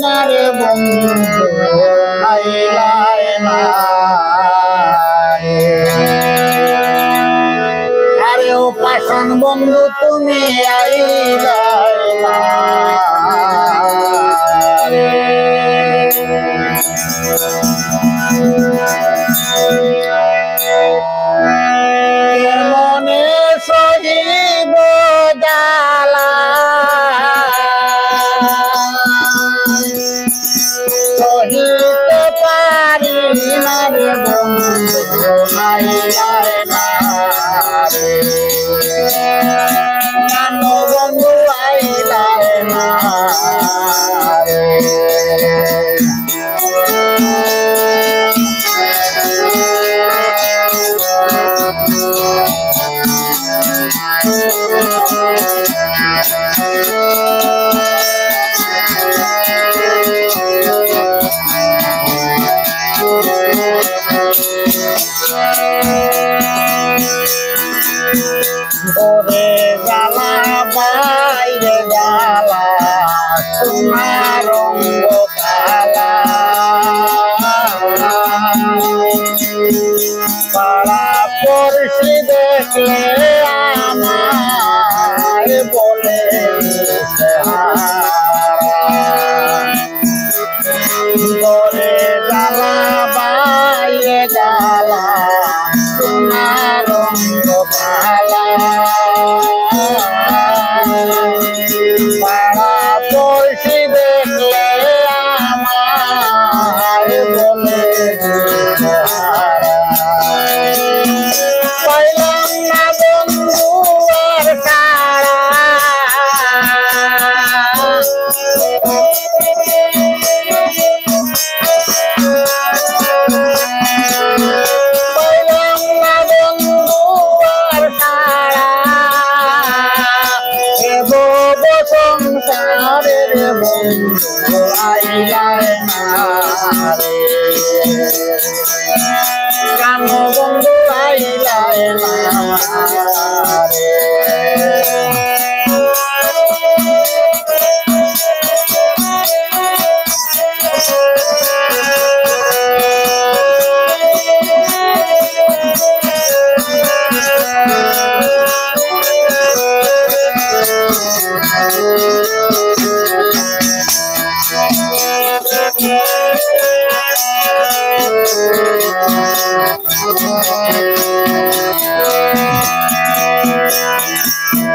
না রে বন্ধু আইলাই না আরে ও পাষাণ বন্ধু তুমি আইলাই না মনে সহিব জ্বালা সহিতে পারি না রে বন্ধু আইলাই না রে জানো বন্ধু আইলাই না রে ওরে জ্বালা বাইরে জ্বালা তোমার রঙ্গ কালা পাড়া পড়শি দেখলে আমার বলে ওরে জ্বালা বাইরে জ্বালা তোমার রঙ্গ কালা পাড়া পড়শি দেখলে আমার বলে পাইলাম না বন্ধু আর সারা পাইলাম না বন্ধু আর সারা এগো সংসারের বন্ধু আইলাই না রে কাম বন্ধু আইলাই না রে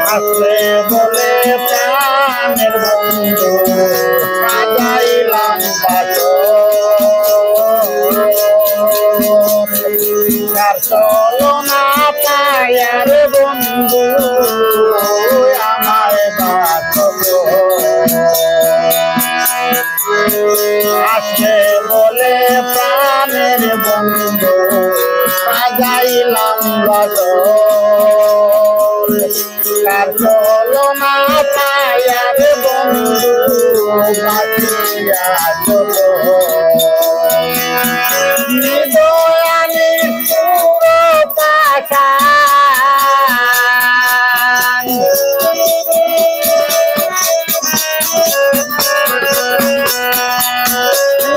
আসলে বলে প্রাণের বন্ধু সাজাইলাম বাসর চলো না পায়ার বন্ধু আমার বাসর আসলে বলে প্রাণের বন্ধু সাজাইলাম বাসর চলো না পায়ার বন্ধু বাঁচিয়া চলো নিদয়ানি সুর পাশান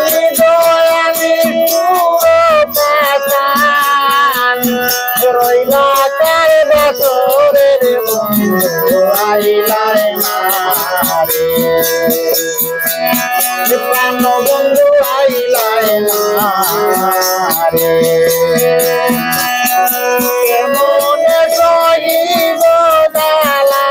নিদয়ানি সুর পাশান রইলা কার বছরের বন্ধু আইলাই না রে প্রাণ বন্ধু আইলাই না রে মনে সহিব জ্বালা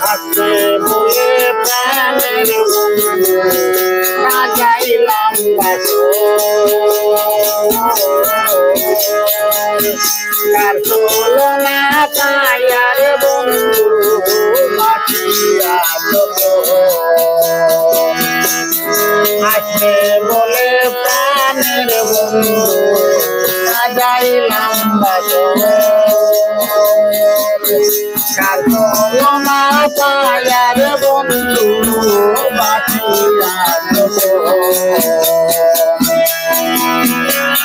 আজকে বলে প্রাণের বন্ধু সাজাইলাম বাসর তুলনা পায়ার বন্ধু বাঁচিয়া আজকে বলে প্রাণের বন্ধু যাইলাম কার তুলনা পায়ার বন্ধু বাঁচিয়া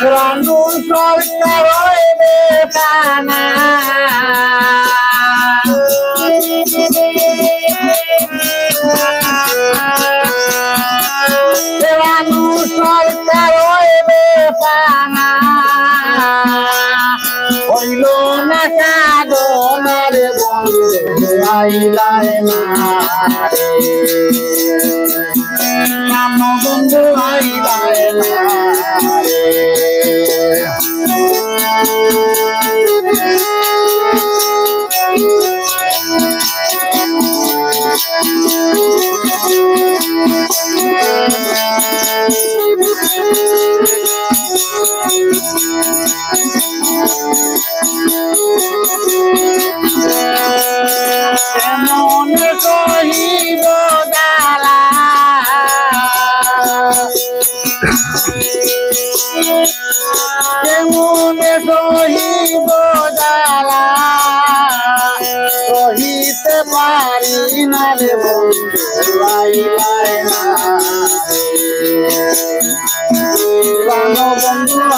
রানু সরকার হইবে পানা রানু সরকার হইবে পানা হইল না কাদনের বন্ধু আইলাই না নাম বন্ধু আইলাই না মনে কহিব দালা মনে কহিব দালা কহিতে পারি না রে বন্ধু আইলাই না বন্ধু